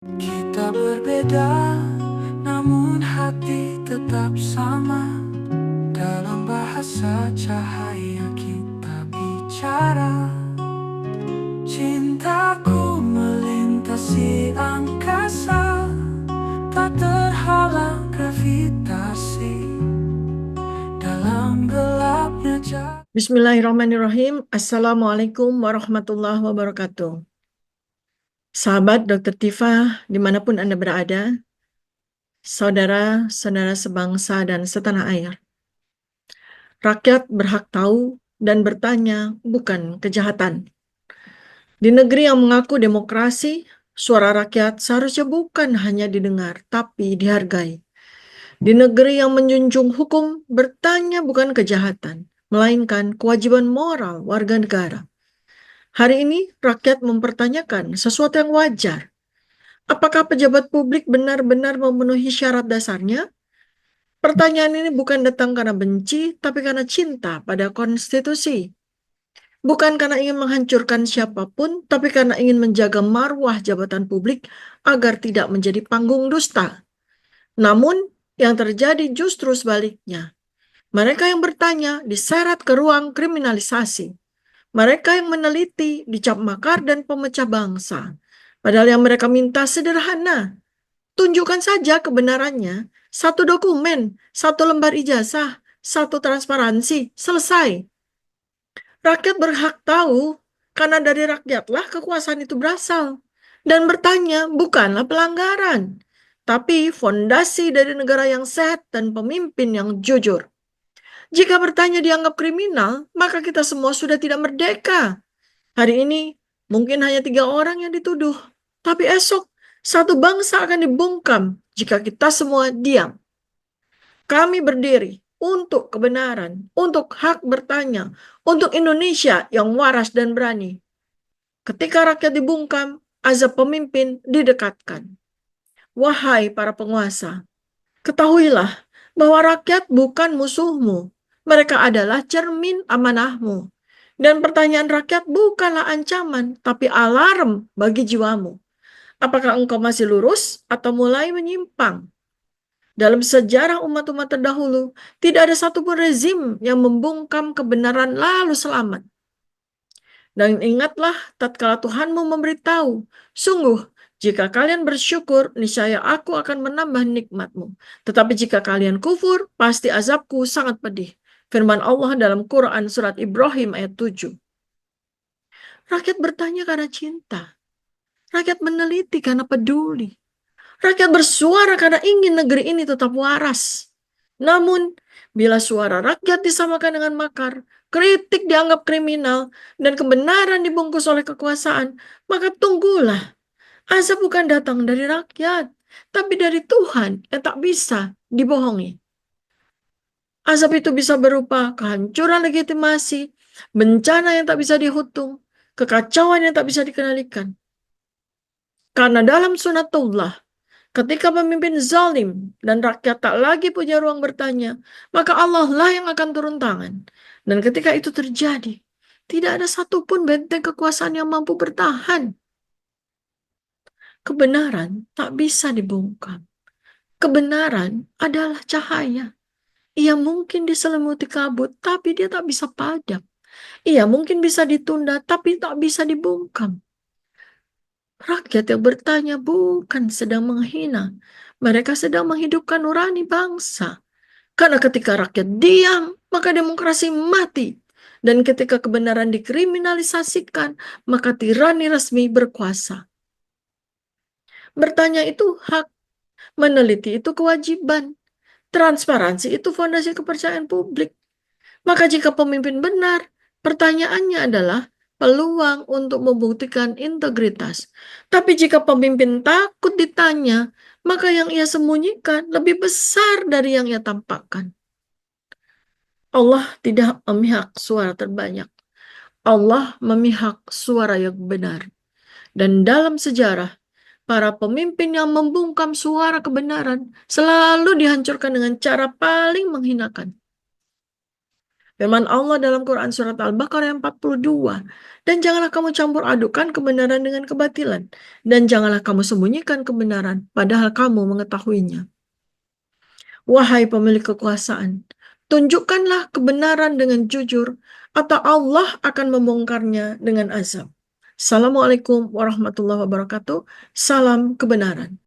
Kita berbeda, namun hati tetap sama. Dalam bahasa cahaya kita bicara. Cintaku melintasi angkasa, tak terhalang gravitasi. Dalam gelapnya jalan. Bismillahirrahmanirrahim. Assalamualaikum warahmatullahi wabarakatuh. Sahabat Dr. Tifa, dimanapun Anda berada, saudara-saudara sebangsa dan setanah air, rakyat berhak tahu dan bertanya, bukan kejahatan. Di negeri yang mengaku demokrasi, suara rakyat seharusnya bukan hanya didengar, tapi dihargai. Di negeri yang menjunjung hukum, bertanya bukan kejahatan, melainkan kewajiban moral warga negara. Hari ini, rakyat mempertanyakan sesuatu yang wajar. Apakah pejabat publik benar-benar memenuhi syarat dasarnya? Pertanyaan ini bukan datang karena benci, tapi karena cinta pada konstitusi. Bukan karena ingin menghancurkan siapapun, tapi karena ingin menjaga marwah jabatan publik agar tidak menjadi panggung dusta. Namun, yang terjadi justru sebaliknya. Mereka yang bertanya diseret ke ruang kriminalisasi. Mereka yang meneliti dicap makar dan pemecah bangsa. Padahal yang mereka minta sederhana. Tunjukkan saja kebenarannya. Satu dokumen, satu lembar ijazah, satu transparansi, selesai. Rakyat berhak tahu, karena dari rakyatlah kekuasaan itu berasal. Dan bertanya bukanlah pelanggaran, tapi fondasi dari negara yang sehat dan pemimpin yang jujur. Jika bertanya dianggap kriminal, maka kita semua sudah tidak merdeka. Hari ini mungkin hanya 3 orang yang dituduh, tapi esok satu bangsa akan dibungkam jika kita semua diam. Kami berdiri untuk kebenaran, untuk hak bertanya, untuk Indonesia yang waras dan berani. Ketika rakyat dibungkam, azab pemimpin didekatkan. Wahai para penguasa, ketahuilah bahwa rakyat bukan musuhmu. Mereka adalah cermin amanahmu. Dan pertanyaan rakyat bukanlah ancaman, tapi alarm bagi jiwamu. Apakah engkau masih lurus atau mulai menyimpang? Dalam sejarah umat-umat terdahulu, tidak ada satupun rezim yang membungkam kebenaran lalu selamat. Dan ingatlah tatkala Tuhanmu memberitahu, sungguh jika kalian bersyukur, niscaya aku akan menambah nikmatmu. Tetapi jika kalian kufur, pasti azabku sangat pedih. Firman Allah dalam Quran surat Ibrahim ayat 7. Rakyat bertanya karena cinta. Rakyat meneliti karena peduli. Rakyat bersuara karena ingin negeri ini tetap waras. Namun, bila suara rakyat disamakan dengan makar, kritik dianggap kriminal, dan kebenaran dibungkus oleh kekuasaan, maka tunggulah. Azab bukan datang dari rakyat, tapi dari Tuhan yang tak bisa dibohongi. Azab itu bisa berupa kehancuran legitimasi, bencana yang tak bisa dihitung, kekacauan yang tak bisa dikendalikan. Karena dalam sunatullah, ketika pemimpin zalim dan rakyat tak lagi punya ruang bertanya, maka Allah lah yang akan turun tangan. Dan ketika itu terjadi, tidak ada satupun benteng kekuasaan yang mampu bertahan. Kebenaran tak bisa dibungkam. Kebenaran adalah cahaya. Ia mungkin diselimuti kabut, tapi dia tak bisa padam. Ia mungkin bisa ditunda, tapi tak bisa dibungkam. Rakyat yang bertanya bukan sedang menghina. Mereka sedang menghidupkan nurani bangsa. Karena ketika rakyat diam, maka demokrasi mati. Dan ketika kebenaran dikriminalisasikan, maka tirani resmi berkuasa. Bertanya itu hak, meneliti itu kewajiban. Transparansi itu fondasi kepercayaan publik. Maka jika pemimpin benar, pertanyaannya adalah peluang untuk membuktikan integritas. Tapi jika pemimpin takut ditanya, maka yang ia sembunyikan lebih besar dari yang ia tampakkan. Allah tidak memihak suara terbanyak. Allah memihak suara yang benar. Dan dalam sejarah, para pemimpin yang membungkam suara kebenaran selalu dihancurkan dengan cara paling menghinakan. Firman Allah dalam Quran surat Al-Baqarah yang 42. Dan janganlah kamu campur adukan kebenaran dengan kebatilan. Dan janganlah kamu sembunyikan kebenaran, padahal kamu mengetahuinya. Wahai pemilik kekuasaan, tunjukkanlah kebenaran dengan jujur, atau Allah akan membongkarnya dengan azab. Assalamualaikum warahmatullahi wabarakatuh. Salam kebenaran.